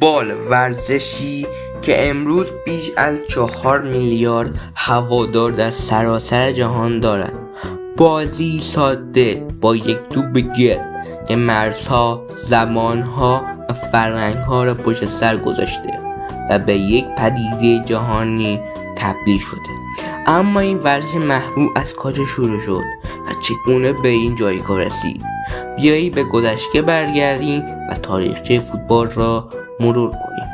فوتبال ورزشی که امروز بیش از 4 میلیارد هوادار در سراسر جهان دارد. بازی ساده با یک توپ گرد که مرزها، زبانها و فرهنگها را پشت سر گذاشته و به یک پدیده جهانی تبدیل شده. اما این ورزش محبوب از کجا شروع شد و چگونه به این جایگاه رسید؟ بیایید به گذشته برگردیم و تاریخچه فوتبال را مرور کنیم.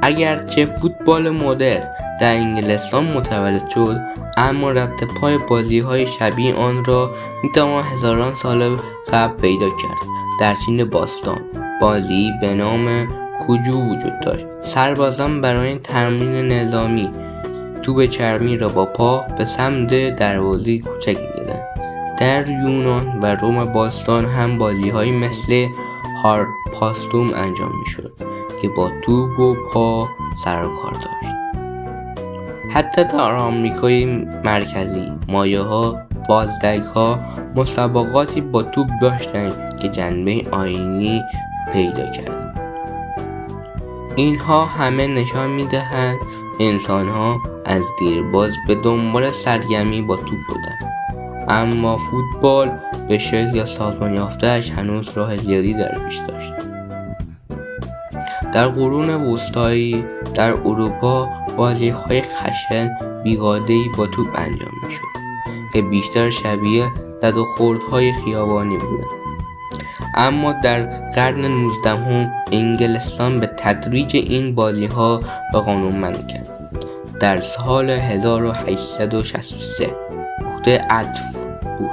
اگرچه فوتبال مدرن در انگلستان متولد شد، اما ربط پای بازی‌های شبیه آن را می‌توان هزاران سال قبل پیدا کرد. در چین باستان بازی به نام کوجو وجود داشت. سربازان برای تمرین نظامی توپ چرمی را با پا به سمت دروازه کوچک می‌زدند. در یونان و روم باستان هم بازی‌هایی مثل هارپاستوم انجام می‌شد که با توپ و پا سر و کار داشت. حتی در آمریکای مرکزی مایه‌ها، بازدک‌ها مسابقاتی با توپ داشتند که جنبه آیینی پیدا کرد. اینها همه نشان می‌دهند انسان‌ها از دیرباز به دنبال سرگرمی با توپ بودند. اما فوتبال به شکل سازمان یافته‌اش هنوز راه زیادی در پیش داشت. در قرون وسطایی در اروپا بازی‌های خشن بیگانه‌ای با توپ انجام می‌شد که بیشتر شبیه زد و خوردهای خیابانی بودند. اما در قرن 19 انگلستان به تدریج این بازی‌ها را قانونمند کرد. در سال 1863 نقطه عطف بود.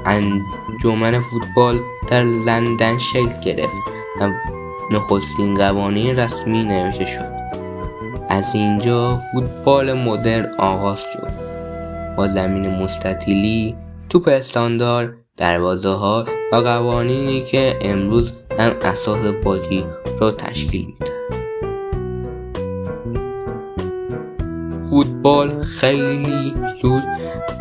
انجمن فوتبال در لندن شکل گرفت و نخستین قوانین رسمی نوشته شد. از اینجا فوتبال مدرن آغاز شد با زمین مستطیلی، توپ استاندارد، دروازه‌ها و قوانینی که امروز هم اساس بازی را تشکیل می‌دهد. فوتبال خیلی زود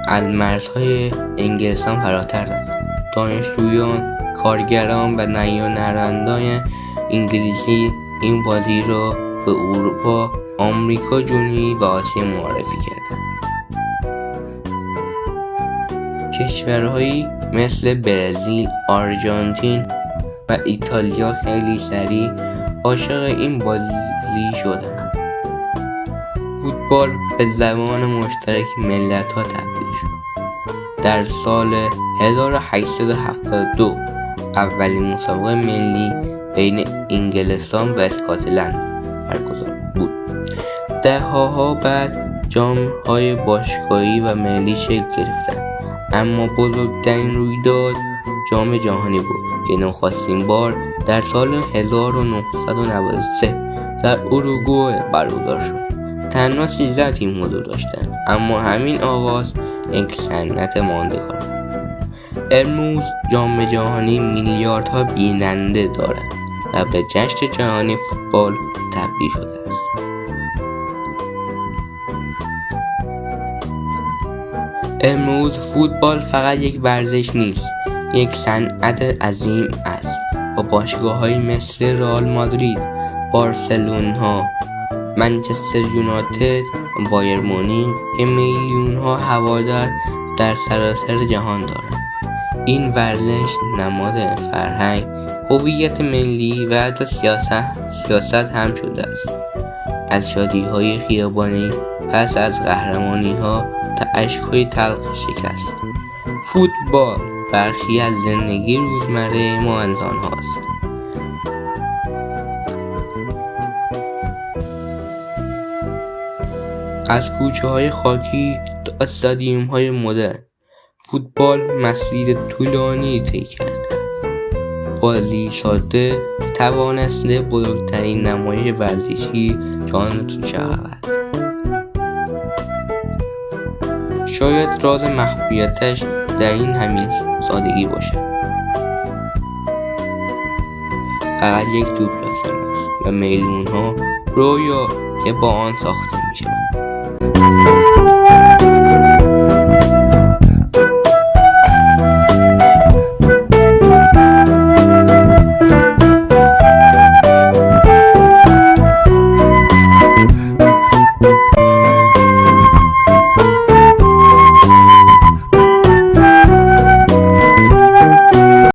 از مرزهای انگلستان فراتر رفت. دانشجویان، کارگران و نیانرندان انگلیسی این بازی را به اروپا، آمریکا جنوبی و آسیا معرفی کردند. کشورهایی مثل برزیل، آرژانتین و ایتالیا خیلی سریع عاشق این بازی شدند. فوتبال به زبان مشترک ملت‌ها تبدیل شد. در سال 1872 اولین مسابقه ملی بین انگلستان و اسکاتلند برگزار بود. دهه‌ها بعد جام‌های باشگاهی و ملی شکل گرفتند، اما بزرگترین رویداد جام جهانی بود که نخستین بار در سال 1993 در اروگوئه برگزار شد. تنها 13 تیم حضور داشتند، اما همین آغاز یک صنعت ماندگار بود. امروز جام جهانی میلیاردها بیننده دارد و به جشن جهانی فوتبال تبدیل شده است. امروز فوتبال فقط یک ورزش نیست، یک صنعت عظیم است با باشگاه‌هایی مثل رئال مادرید، بارسلونا، منچستر یونایتد و بایر مونیخ که میلیون‌ها هوادار در سراسر جهان دارند. این ورزش نماد فرهنگ، هویت ملی و حتی سیاست هم شده است. از شادی‌های خیابانی پس از قهرمانی‌ها تا اشک‌های تلخ شکست، فوتبال بخشی از زندگی روزمره ما انسان هاست. از کوچه‌های خاکی تا استادیوم‌های مدرن، فوتبال مسیر طولانی طی کرده. بازی ساده توانسته بزرگترین نمایش ورزشی جهان شود. شاید راز محبوبیتش در این همین سادگی باشد. فقط یک توپ لازم است و میلیون‌ها رویا که با آن ساخته می‌شوند.